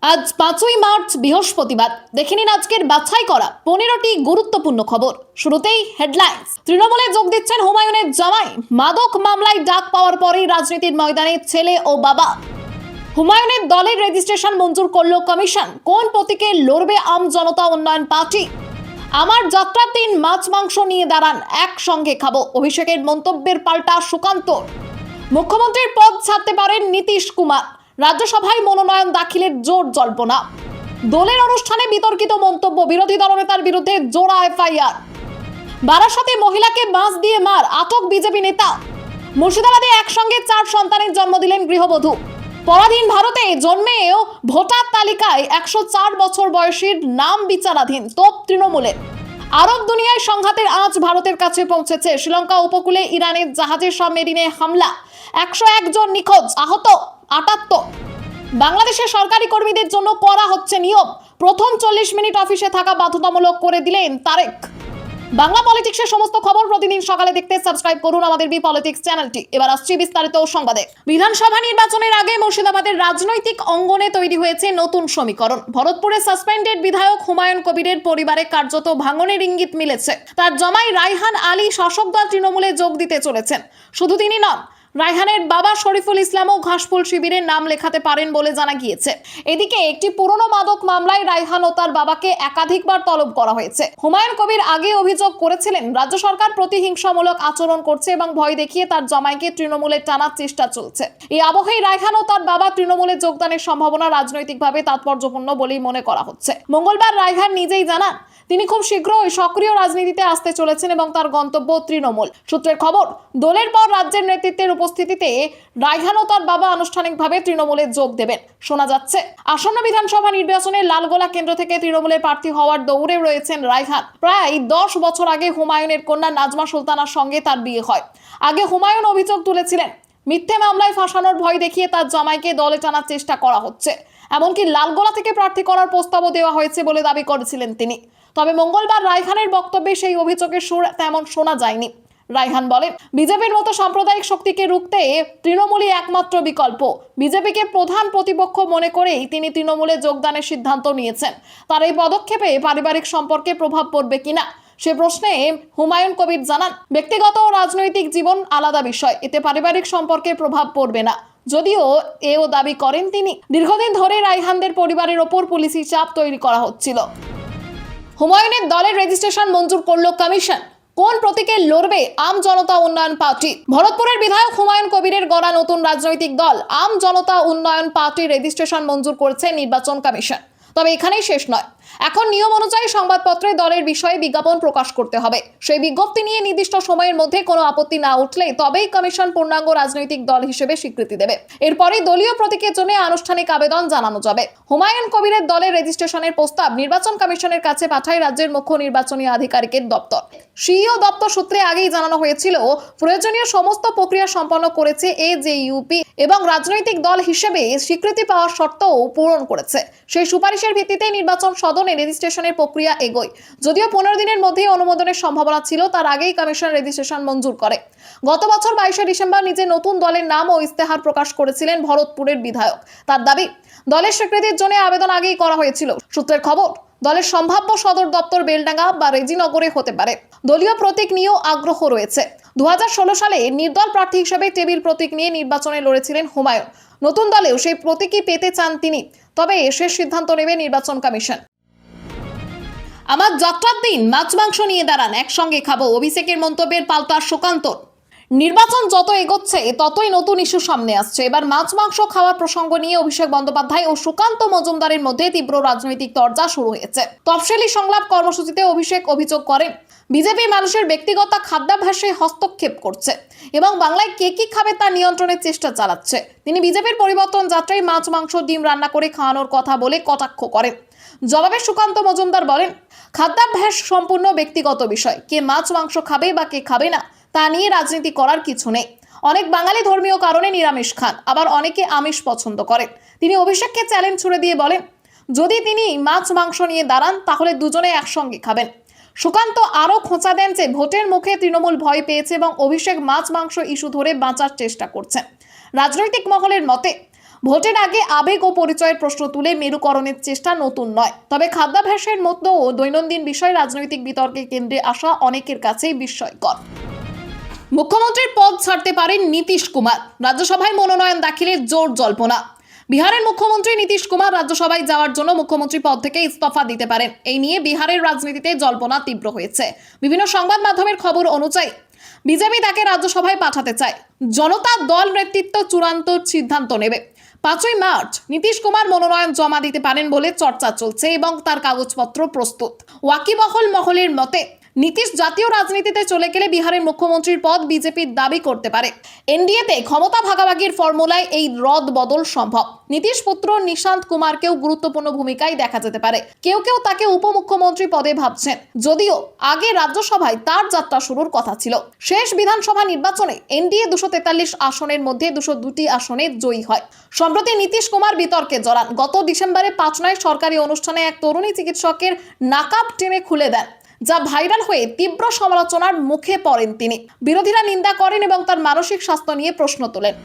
আজ 5ই মার্চ বৃহস্পতিবার। দেখে নিন আজকের বাছাই করা 15টি গুরুত্বপূর্ণ খবর। শুরুতেই হেডলাইন্স। তৃণমূলে যোগ দিচ্ছেন হুমায়ুনের জামাই। মাদক মামলায় ডাক পাওয়ার পরেই রাজনীতির ময়দানে ছেলে ও বাবা। হুমায়ুনের দলের রেজিস্ট্রেশন মঞ্জুর করল কমিশন। কোন প্রতীকে লড়বে আম জনতা উন্নয়ন পার্টি? আমার যাত্রার দিন মাছ মাংস নিয়ে দাঁড়ান, একসঙ্গে খাবো। অভিষেকের মন্তব্যের পাল্টা সুকান্ত। মুখ্যমন্ত্রীর পদ ছাড়তে পারেন নীতিশ কুমার। রাজ্যসভায় মনোনয়ন দাখিলের জোর জল্পনা। দলের অনুষ্ঠানে বিতর্কিত মন্তব্য। বিরোধী দলনেতার বিরুদ্ধে জোড়া এফআইআর। বারাসাতে মহিলাকে বাঁশ দিয়ে মার, আটক বিজেপি নেতা। মুর্শিদাবাদে একসঙ্গে 4 সন্তানের জন্ম দিলেন গৃহবধূ। পরাধীন ভারতে জন্মেও ভোটার তালিকায় 104 বছর বয়সীর নাম বিচারাধীন। তোপ তৃণমূলের। আরব দুনিয়ায় সংঘাতের আঁচ ভারতের কাছে পৌঁছেছে। শ্রীলঙ্কা উপকূলে ইরানের জাহাজের সাবমেরিনে হামলা। 101 জন নিখোঁজ, আহত 78। বাংলাদেশের সরকারি কর্মীদের জন্য করা হচ্ছে নিয়ম। প্রথম 40 মিনিট অফিসে থাকা বাধ্যতামূলক করে দিলেন তারেক। বাংলা পলিটিক্সের সমস্ত খবর প্রতিদিন সকালে দেখতে সাবস্ক্রাইব করুন আমাদের বি পলিটিক্স চ্যানেলটি। এবার আসছি বিস্তারিত সংবাদে। বিধানসভা নির্বাচনের আগে মুর্শিদাবাদের রাজনৈতিক অঙ্গনে তৈরি হয়েছে নতুন সমীকরণ। ভরতপুরে সাসপেন্ডেড বিধায়ক হুমায়ুন কবিরের পরিবারে কার্যত ভাঙনের ইঙ্গিত মিলেছে। তার জামাই রায়হান আলী শাসক দল তৃণমূলে যোগ দিতে চলেছেন। শুধু তিনি নন, রায়হানের বাবা শরীফুল ইসলামও ঘাসফুল শিবিরের নাম লেখাতে পারেন বলে জানা গিয়েছে। এদিকে একটি পুরনো মাদক মামলায় রায়হান ও তার বাবাকে একাধিকবার তলব করা হয়েছে। হুমায়ুন কবির আগে অভিযোগ করেছিলেন রাজ্য সরকার প্রতিহিংসামূলক আচরণ করছে এবং ভয় দেখিয়ে তার জামাইকে তৃণমূলে টানার চেষ্টা চলছে। এই আবহেই রায়হান ও তার বাবা তৃণমূলে যোগদানের সম্ভাবনা রাজনৈতিকভাবে তাৎপর্যপূর্ণ বলেই মনে করা হচ্ছে। মঙ্গলবার রায়হান নিজেই জানান তিনি খুব শীঘ্রই সক্রিয় রাজনীতিতে আসতে চলেছেন এবং তার গন্তব্য তৃণমূল। সূত্রের খবর, দলের পর রাজ্যের নেতৃত্বের উপস্থিতিতে রায়হান ও তার বাবা আনুষ্ঠানিকভাবে তৃণমূলে যোগ দেবেন। শোনা যাচ্ছে আসন্ন বিধানসভা নির্বাচনে লালগোলা কেন্দ্র থেকে তৃণমূলের প্রার্থী হওয়ার দৌড়ে রয়েছেন রায়হান। প্রায় 10 বছর আগে হুমায়ুনের কন্যা নাজমা সুলতানার সঙ্গে তার বিয়ে হয়। আগে হুমায়ুন অভিযোগ তুলেছিলেন মিথ্যে মামলায় ফাঁসানোর ভয় দেখিয়ে তার জামাইকে দলে টানার চেষ্টা করা হচ্ছে। এমনকি লালগোলা থেকে প্রার্থী করার প্রস্তাবও দেওয়া হয়েছে বলে দাবি করেছিলেন তিনি। তবে মঙ্গলবার রায়হানের বক্তব্যে সেই অভিযোগের সুর তেমন শোনা যায়নি। রায়হান বলেন, বিজেপির মতো সাম্প্রদায়িক শক্তিকে রুখতে তৃণমূলই একমাত্র বিকল্প। বিজেপিকে প্রধান প্রতিপক্ষ মনে করেই তিনি তৃণমূলে যোগদানের সিদ্ধান্ত নিয়েছেন। তার এই পদক্ষেপে পারিবারিক সম্পর্কে প্রভাব পড়বে কিনা সে প্রশ্নে হুমায়ুন কবির জানান, ব্যক্তিগত ও রাজনৈতিক জীবন আলাদা বিষয়, এতে পারিবারিক সম্পর্কে প্রভাব পড়বে না। যদিও এও দাবি করেন তিনি, দীর্ঘদিন ধরে রায়হানদের পরিবারের ওপর পুলিশি চাপ তৈরি করা হচ্ছিল। হুমায়ুনের দলের রেজিস্ট্রেশন মঞ্জুর করল কমিশন। কোন প্রতীকে লড়বে আম জনতা উন্নয়ন পার্টি? ভরতপুরের বিধায়ক হুমায়ুন কবিরের গড়া নতুন রাজনৈতিক দল আম জনতা উন্নয়ন পার্টির রেজিস্ট্রেশন মঞ্জুর করেছে নির্বাচন কমিশন। তবে এখানেই শেষ নয়। এখন নিয়ম অনুযায়ী সংবাদপত্রে দলের বিষয়ে বিজ্ঞাপন প্রকাশ করতে হবে। সেই বিজ্ঞপ্তি নিয়ে নির্দিষ্ট সময়ের মধ্যে কোনো আপত্তি না উঠলে তবেই কমিশন পূর্ণাঙ্গ রাজনৈতিক দল হিসেবে স্বীকৃতি দেবে। এরপরই দলীয় প্রতীকের জন্য আনুষ্ঠানিক আবেদন জানানো যাবে। হুমায়ুন কবিরের দলের রেজিস্ট্রেশনের প্রস্তাব নির্বাচন কমিশনের কাছে পাঠায় রাজ্যের মুখ্য নির্বাচনী আধিকারিকের দপ্তর। সিইও দপ্তর সূত্রে আগেই জানানো হয়েছিল প্রয়োজনীয় সমস্ত প্রক্রিয়া সম্পন্ন করেছে এজেইউপি এবং রাজনৈতিক দল হিসেবে স্বীকৃতি পাওয়ার শর্তও পূরণ করেছে। সেই সুপারিশের ভিত্তিতে নির্বাচন সদনে রেজিস্ট্রেশনের প্রক্রিয়া এগোয়। যদিও 15 দিনের মধ্যেই অনুমোদনের সম্ভাবনা ছিল, তার আগেই কমিশন রেজিস্ট্রেশন মঞ্জুর করে। গত বছর 22শে ডিসেম্বর নিজে নতুন দলের নাম ও ইস্তেহার প্রকাশ করেছিলেন ভরতপুরের বিধায়ক। তার দাবি, দলের স্বীকৃতির জন্য আবেদন আগেই করা হয়েছিল। সূত্রের খবর, দলের সম্ভাব্য সদর দপ্তর বেলডাঙ্গা বা রেজিনগরে হতে পারে। দলীয় প্রতীক নিয়েও আগ্রহ রয়েছে। 2016 সালে নির্দল প্রার্থী হিসেবে টেবিল প্রতীক নিয়ে নির্বাচনে লড়েছিলেন হুমায়ুন। নতুন দলেও সেই প্রতীকই পেতে চান তিনি। তবে শেষ সিদ্ধান্ত নেবে নির্বাচন কমিশন। আমার যাত্রার দিন মাছ মাংস নিয়ে দাঁড়ান, একসঙ্গে খাবো। অভিষেকের মন্তব্যের পাল্টা সুকান্ত। নির্বাচন যত এগোচ্ছে ততই নতুন ইস্যু সামনে আসছে। এবার মাছ মাংস খাওয়ার প্রসঙ্গ নিয়ে অভিষেক বন্দ্যোপাধ্যায় ও সুকান্ত মজুমদারের মধ্যে তীব্র রাজনৈতিক তরজা শুরু হয়েছে। তফসিলি সংলাপ কর্মসূচিতে অভিষেক অভিযোগ করেন বিজেপি মানুষের ব্যক্তিগত খাদ্যাভ্যাসে হস্তক্ষেপ করছে এবং বাংলায় কে কি খাবে তা নিয়ন্ত্রণের চেষ্টা চালাচ্ছে। তিনি বিজেপির পরিবর্তন যাত্রায় মাছ মাংস ডিম রান্না করে খাওয়ানোর কথা বলে কটাক্ষ করেন। জবাবে সুকান্ত মজুমদার বলেন, খাদ্যাভ্যাস সম্পূর্ণ ব্যক্তিগত বিষয়। কে মাছ মাংস খাবে বা কে খাবে না তা নিয়ে রাজনীতি করার কিছু নেই। অনেক বাঙালি ধর্মীয় কারণে নিরামিষ খান, আবার অনেকে আমিষ পছন্দ করেন। তিনি অভিষেককে চ্যালেঞ্জ ছুড়ে দিয়ে বলেন, যদি তিনি মাছ মাংস নিয়ে দাঁড়ান তাহলে দুজনে একসঙ্গে খাবেন। সুকান্ত আরও খোঁচা দেন যে ভোটের মুখে তৃণমূল ভয় পেয়েছে এবং অভিষেক মাছ মাংস ইস্যু ধরে বাঁচার চেষ্টা করছেন। রাজনৈতিক মহলের মতে ভোটের আগে আবেগ ও পরিচয়ের প্রশ্ন তুলে মেরুকরণের চেষ্টা নতুন নয়, তবে খাদ্যাভ্যাসের মতো দৈনন্দিন বিষয় রাজনৈতিক বিতর্কের কেন্দ্রে আসা অনেকের কাছেই বিস্ময়কর। মুখ্যমন্ত্রীর পদ ছাড়তে পারেন নীতিশ কুমার, রাজ্যসভায় মনোনয়ন দাখিলের জোর জল্পনা। বিহারের মুখ্যমন্ত্রী নীতিশ কুমার রাজ্যসভায় যাওয়ার জন্য মুখ্যমন্ত্রী পদ থেকে ইস্তফা দিতে পারেন, এই নিয়ে বিহারের রাজনীতিতে জল্পনা তীব্র হয়েছে। বিভিন্ন সংবাদ মাধ্যমের খবর অনুযায়ী বিজেপি তাকে রাজ্যসভায় পাঠাতে চায়। জনতা দল নেতৃত্ব চূড়ান্ত সিদ্ধান্ত নেবে। 5ই মার্চ নীতিশ কুমার মনোনয়ন জমা দিতে পারেন বলে চর্চা চলছে এবং তার কাগজপত্র প্রস্তুত। ওয়াকিবহল মহলের মতে নীতিশ জাতীয় রাজনীতিতে চলে গেলে বিহারের মুখ্যমন্ত্রীর পদ বিজেপির দাবি করতে পারে। এনডিএতে ক্ষমতা ভাগাভাগির ফর্মুলায় এই রদ বদল সম্ভব। নীতিশ পুত্র নিশান্ত কুমারকেও গুরুত্বপূর্ণ ভূমিকায় দেখা যেতে পারে। কেউ কেউ তাকে উপমুখ্যমন্ত্রী পদে ভাবছেন, যদিও আগে রাজ্যসভায় তার যাত্রা শুরুর কথা ছিল। শেষ বিধানসভা নির্বাচনে এনডিএ 243 আসনের মধ্যে 202টি আসনে জয়ী হয়। সম্প্রতি নীতিশ কুমার বিতর্কে জড়ান। গত ডিসেম্বরে পাটনায় সরকারি অনুষ্ঠানে এক তরুণী চিকিৎসকের নাকাব টেনে খুলে দেন, যা ভাইরাল হয়ে তীব্র সমালোচনার মুখে পড়েন তিনি। বিরোধীরা নিন্দা করেন এবং তার মানসিক স্বাস্থ্য নিয়ে প্রশ্ন তোলেন।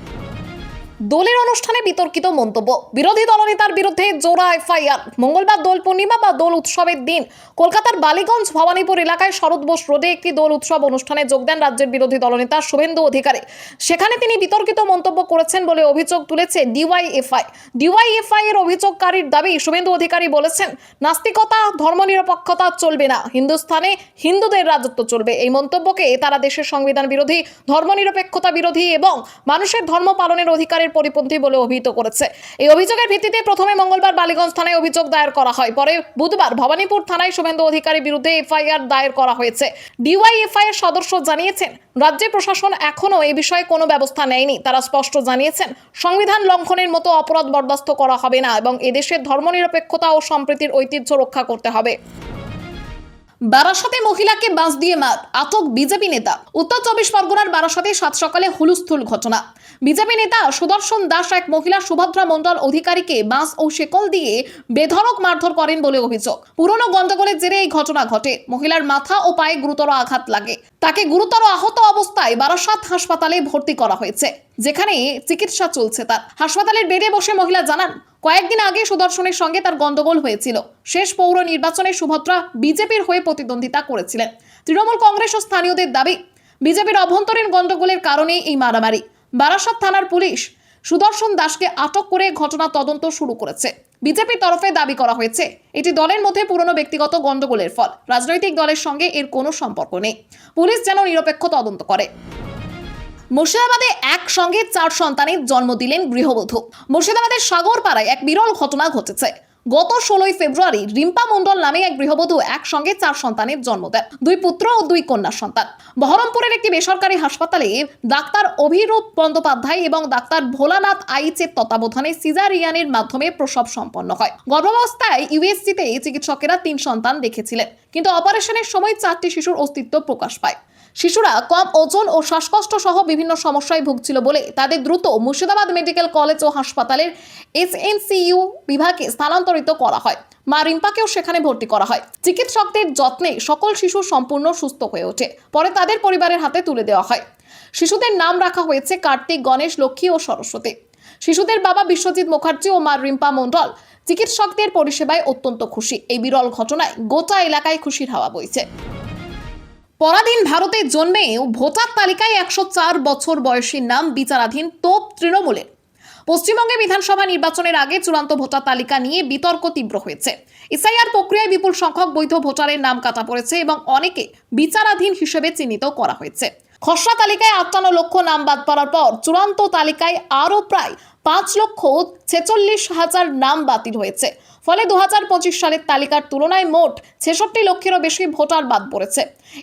দোলের অনুষ্ঠানে বিতর্কিত মন্তব্য, বিরোধী দলনেতার বিরুদ্ধে জোড়া এফআইআর। মঙ্গলবার দোল পূর্ণিমা বা দোল উৎসবের দিন কলকাতার বালিগঞ্জ ভবানীপুর এলাকায় শরৎ বোস রোডে একটি দোল উৎসব অনুষ্ঠানে যোগ দেন রাজ্যের বিরোধী দলনেতা শুভেন্দু অধিকারী। সেখানে তিনি বিতর্কিত মন্তব্য করেছেন বলে অভিযোগ তুলেছে ডিওয়াইএফআই। ডিওয়াইএফআই এর অভিযোগকারীর দাবি, শুভেন্দু অধিকারী বলেছেন, নাস্তিকতা, ধর্মনিরপেক্ষতা চলবে না, হিন্দুস্থানে হিন্দুদের রাজত্ব চলবে। এই মন্তব্যকে তারা দেশের সংবিধান বিরোধী, ধর্মনিরপেক্ষতা বিরোধী এবং মানুষের ধর্ম পালনের অধিকারের পরিপন্থী বলে অভিহিত করেছে। এই অভিযোগের ভিত্তিতে প্রথমে মঙ্গলবার বালিগঞ্জ থানায় অভিযোগ দায়ের করা হয়। পরে বুধবার ভবানীপুর থানায় শুভেন্দু অধিকারীর বিরুদ্ধে এফআইআর দায়ের করা হয়েছে। ডিওয়াইএফআই এর সদস্য জানিয়েছেন, রাজ্য প্রশাসন এখনো এই বিষয়ে কোনো ব্যবস্থা নেয়নি। তারা স্পষ্ট জানিয়েছেন, সংবিধান লঙ্ঘনের মতো অপরাধ বরদাস্ত করা হবে না এবং এদেশের ধর্মনিরপেক্ষতা ও সম্প্রীতির ঐতিহ্য রক্ষা করতে হবে। বারাসাতে মহিলাকে বাঁশ দিয়ে মার, আটক বিজেপি নেতা। উত্তর 24 পরগনার বারাসাতে সাত সকালে হুলস্থুল ঘটনা। বিজেপি নেতা সুদর্শন দাস এক মহিলা সুভদ্রা মণ্ডল অধিকারীকে বাঁশ ও শেকল দিয়ে বেধড়ক মারধর করেন বলে অভিযোগ। পুরনো গন্ডগোলের জেরে এই ঘটনা ঘটে। মহিলার মাথা ও পায়ে গুরুতর আঘাত লাগে। তাকে গুরুতর আহত অবস্থায় বারাসাত হাসপাতালে ভর্তি করা হয়েছে, যেখানে চিকিৎসা চলছে তার। হাসপাতালের বেডে বসে মহিলা জানান, কয়েকদিন আগে সুদর্শনের সঙ্গে তার গন্ডগোল হয়েছিল। শেষ পৌর নির্বাচনে সুভদ্রা বিজেপির হয়ে প্রতিদ্বন্দ্বিতা করেছিলেন। তৃণমূল কংগ্রেস ও স্থানীয়দের দাবি, বিজেপির অভ্যন্তরীণ গন্ডগোলের কারণে এই মারামারি। বারাসাত থানার পুলিশ সুদর্শন দাসকে আটক করে ঘটনা তদন্ত শুরু করেছে। বিজেপির তরফে দাবি করা হয়েছে, এটি দলের মধ্যে পুরনো ব্যক্তিগত গন্ডগোলের ফল। রাজনৈতিক দলের সঙ্গে এর কোনো সম্পর্ক নেই। পুলিশ যেন নিরপেক্ষ তদন্ত করে। মুর্শিদাবাদে একসঙ্গে 4 সন্তানের জন্ম দিলেন গৃহবধূ। মুর্শিদাবাদের সাগরপাড়ায় এক বিরল ঘটনা ঘটেছে। গত 16 ফেব্রুয়ারি রিম্পা মণ্ডল নামে এক গৃহবধূ একসঙ্গে 4 সন্তানের জন্ম দেন, 2 পুত্র ও 2 কন্যা সন্তান। বহরমপুরের একটি বেসরকারি হাসপাতালে ডাক্তার অভিরূপ বন্দ্যোপাধ্যায় এবং ডাক্তার ভোলানাথ আইচের তত্ত্বাবধানে সিজারিয়ানের মাধ্যমে প্রসব সম্পন্ন হয়। গর্ভাবস্থায় ইউএসজিতে চিকিৎসকেরা 3 সন্তান দেখেছিলেন, কিন্তু অপারেশনের সময় 4টি শিশুর অস্তিত্ব প্রকাশ পায়। শিশুরা কম ওজন ও শ্বাসকষ্ট সহ বিভিন্ন সমস্যায় ভুগছিল বলে তাদের দ্রুত মুর্শিদাবাদ মেডিকেল কলেজ ও হাসপাতালের এসএনসিইউ বিভাগে স্থানান্তরিত করা হয়। মা রিম্পাকেও সেখানে ভর্তি করা হয়। চিকিৎসকদের যত্নে সকল শিশু সম্পূর্ণ সুস্থ হয়ে ওঠে। পরে তাদের পরিবারের হাতে তুলে দেওয়া হয়। শিশুদের নাম রাখা হয়েছে কার্তিক, গণেশ, লক্ষ্মী ও সরস্বতী। শিশুদের বাবা বিশ্বজিৎ মুখার্জি ও মা রিম্পা মণ্ডল চিকিৎসকদের পরিষেবায় অত্যন্ত খুশি। এই বিরল ঘটনায় গোটা এলাকায় খুশির হাওয়া বইছে। পরাধীন ভারতে জন্মেও ভোটার তালিকায় 104 বছর বয়সীর নাম বিচারাধীন তোপ তৃণমূলের। পশ্চিমবঙ্গে বিধানসভা নির্বাচনের আগে চূড়ান্ত ভোটার তালিকা নিয়ে বিতর্ক তীব্র হয়েছে। এসআইআর প্রক্রিয়ায় বিপুল সংখ্যক বৈধ ভোটারের নাম কাটা পড়েছে এবং অনেকে বিচারাধীন হিসেবে চিহ্নিত করা হয়েছে। খসড়া তালিকায় 58 লক্ষ নাম বাদ পড়ার পর চূড়ান্ত তালিকায় আরও প্রায় 5,46,000 নাম বাতিল হয়েছে। ফলে 2025 সালের তালিকার তুলনায় মোট 66 লক্ষেরও বেশি ভোটার বাদ পড়েছে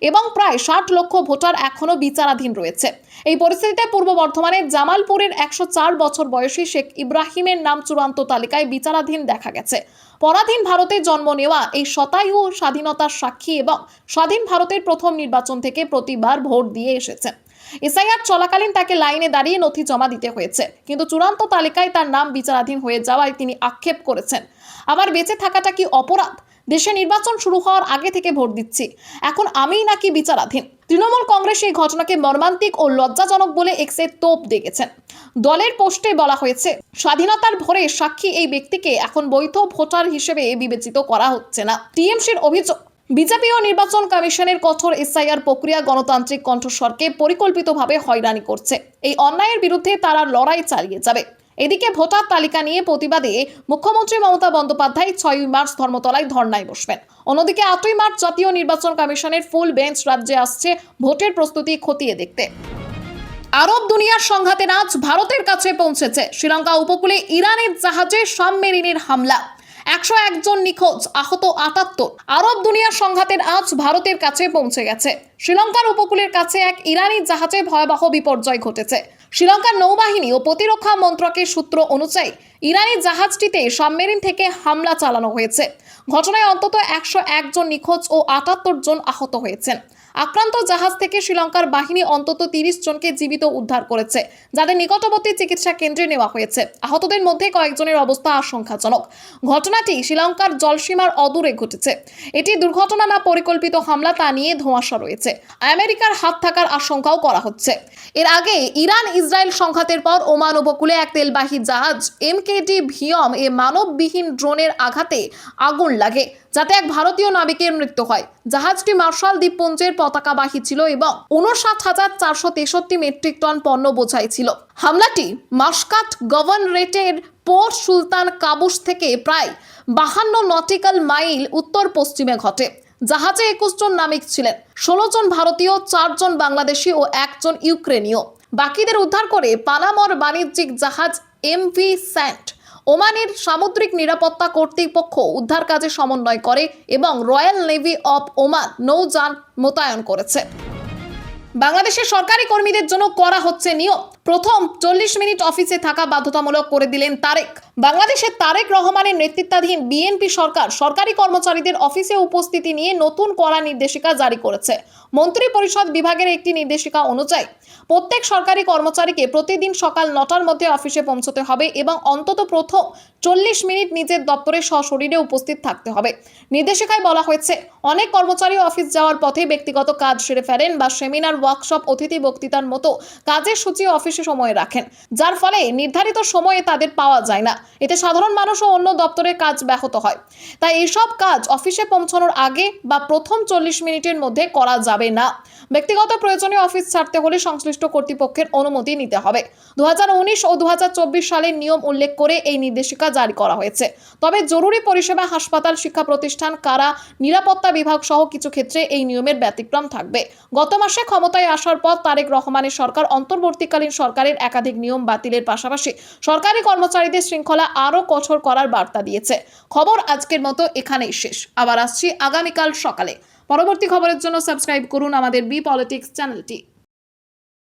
এবং প্রায় 60 লক্ষ ভোটার এখনও বিচারাধীন রয়েছে। এই পরিস্থিতিতে পূর্ব বর্ধমানের জামালপুরের 104 বছর বয়সী শেখ ইব্রাহিমের নাম চূড়ান্ত তালিকায় বিচারাধীন দেখা গেছে। পরাধীন ভারতে জন্ম নেওয়া এই শতায়ু স্বাধীনতার সাক্ষী এবং স্বাধীন ভারতের প্রথম নির্বাচন থেকে প্রতিবার ভোট দিয়ে এসেছে। এসআইআর চলাকালীন তাকে লাইনে দাঁড়িয়ে নথি জমা দিতে হয়েছে, কিন্তু চূড়ান্ত তালিকায় তার নাম বিচারাধীন হয়ে যাওয়ায় তিনি আক্ষেপ করেছেন, আমার বেঁচে থাকাটা কি অপরাধ? দেশে নির্বাচন শুরু হওয়ার আগে থেকে ভোট দিচ্ছি, এখন আমিই নাকি বিচারাধীন? তৃণমূল কংগ্রেস এই ঘটনাকে মর্মান্তিক ও লজ্জাজনক বলে এক্সে তোপ দেখেছেন। দলের পোস্টে বলা হয়েছে, স্বাধীনতার ভোরে সাক্ষী এই ব্যক্তিকে এখন বৈধ ভোটার হিসেবে বিবেচিত করা হচ্ছে না। টিএমসির অভিযোগ, বিজেপি ও নির্বাচন কমিশনের কঠোর এসআইআর প্রক্রিয়া গণতান্ত্রিক কণ্ঠস্বরকে পরিকল্পিতভাবে হয়রানি করছে। এই অন্যায়ের বিরুদ্ধে তারা লড়াই চালিয়ে যাবে। এদিকে ভোটার তালিকা নিয়ে প্রতিবাদে মুখ্যমন্ত্রী মমতা বন্দ্যোপাধ্যায় 6 মার্চ ধর্মতলায় ধর্নায় বসবেন। অন্যদিকে 8 মার্চ জাতীয় নির্বাচন কমিশনের ফুল বেঞ্চ রাজ্যে আসছে ভোটের প্রস্তুতি খতিয়ে দেখতে। আরব দুনিয়ার সংঘাতে আজ ভারতের কাছে পৌঁছেছে শ্রীলঙ্কা উপকূলে ইরানের জাহাজে সাবমেরিনের হামলা। 101 জন নিখোঁজ, আহত 78। আরব দুনিয়ার সংঘাতের আজ ভারতের কাছে পৌঁছে গেছে। শ্রীলঙ্কার উপকূলের কাছে এক ইরানি জাহাজে ভয়াবহ বিপর্যয় ঘটেছে। শ্রীলঙ্কার নৌবাহিনী ও প্রতিরক্ষা মন্ত্রকের সূত্র অনুযায়ী ইরানি জাহাজটিতে সাবমেরিন থেকে হামলা চালানো হয়েছে। ঘটনায় অন্তত 101 জন নিখোঁজ ও 78 জন আহত হয়েছেন। আক্রান্ত জাহাজ থেকে শ্রীলঙ্কার বাহিনী অন্তত 30 জনকে জীবিত উদ্ধার করেছে, যাদের নিকটবর্তী চিকিৎসা কেন্দ্রে নেওয়া হয়েছে। আহতদের মধ্যে কয়েকজনের অবস্থা আশঙ্কাজনক। ঘটনাটি শ্রীলঙ্কার জলসীমার অদূরে ঘটেছে। এটি দুর্ঘটনা না পরিকল্পিত হামলা তা নিয়ে ধোঁয়াশা রয়েছে। আমেরিকার হাত থাকার আশঙ্কাও করা হচ্ছে। এর আগে ইরান ইসরায়েল সংঘাতের পর ওমান উপকূলে এক তেলবাহী জাহাজ MKD ভিয়ম এ মানববিহীন ড্রোনের আঘাতে আগুন লাগে, যাতে এক ভারতীয় নাবিকের মৃত্যু হয়। জাহাজটি মার্শাল দ্বীপপুঞ্জের পতাকাবাহী ছিল এবং 59,463 মেট্রিক টন পণ্য বোঝাই ছিল। হামলাটি মাস্কাট গভর্নরেটের পোর্ট সুলতান কাবুস থেকে প্রায় 52 নটিক্যাল মাইল উত্তর পশ্চিমে ঘটে। জাহাজে 21 জন নাবিক ছিলেন, 16 জন ভারতীয়, 4 জন বাংলাদেশি ও 1 জন ইউক্রেনীয়। বাকিদের উদ্ধার করে পানামর বাণিজ্যিক জাহাজ MV স্যান্ট ওমানের সামুদ্রিক নিরাপত্তা কর্তৃপক্ষ উদ্ধার কাজে সমন্বয় করে এবং রয়্যাল নেভি অফ ওমান নৌযান মোতায়েন করেছে। বাংলাদেশের সরকারি কর্মীদের জন্য করা হচ্ছে নিয়ম। প্রথম 40 মিনিট অফিসে থাকা বাধ্যতামূলক করে দিলেন তারেক। বাংলাদেশের তারেক রহমানের নেতৃত্বাধীন বিএনপি সরকার সরকারি কর্মচারীদের অফিসে উপস্থিতি নিয়ে নতুন কড়া নির্দেশিকা জারি করেছে। মন্ত্রী পরিষদ বিভাগের একটি নির্দেশিকা অনুযায়ী প্রত্যেক সরকারি কর্মচারীকে প্রতিদিন সকাল 9টার মধ্যে অফিসে পৌঁছতে হবে এবং অন্তত প্রথম 40 মিনিট নিজের দপ্তরে সশরীরে উপস্থিত থাকতে হবে। নির্দেশিকায় বলা হয়েছে, অনেক কর্মচারী অফিস যাওয়ার পথে ব্যক্তিগত কাজ সেরে ফেলেন বা সেমিনার, ওয়ার্কশপ, অতিথি বক্তৃতার মতো কাজের সূচি অফিসে সময়ে রাখেন, যার ফলে নির্ধারিত সময়ে তাদের পাওয়া যায় না। এতে সাধারণ মানুষ ও অন্য দপ্তরের কাজ ব্যাহত হয়। তাই এইসব কাজ অফিসে পৌঁছানোর আগে বা প্রথম 40 মিনিটের মধ্যে করা যাবে না। ব্যক্তিগত প্রয়োজনে অফিস ছাড়তে হলে সংশ্লিষ্ট কর্তৃপক্ষের অনুমতি নিতে হবে। 2019 ও 2024 সালের নিয়ম উল্লেখ করে এই নির্দেশিকা জারি করা হয়েছে। তবে জরুরি পরিষেবা, হাসপাতাল, শিক্ষা প্রতিষ্ঠান, কারা, নিরাপত্তা বিভাগ সহ কিছু ক্ষেত্রে এই নিয়মের ব্যতিক্রম থাকবে। গত মাসে ক্ষমতায় আসার পর তারেক রহমানের সরকার অন্তর্বর্তীকালীন সরকারের একাধিক নিয়ম বাতিলের পাশাপাশি সরকারি কর্মচারীদের শৃঙ্খলা আরও কঠোর করার বার্তা দিয়েছে। খবর আজকের মতো এখানেই শেষ। আবার আসছি আগামীকাল সকালে। পরবর্তী খবরের জন্য সাবস্ক্রাইব করুন আমাদের বি পলিটিক্স চ্যানেলটি।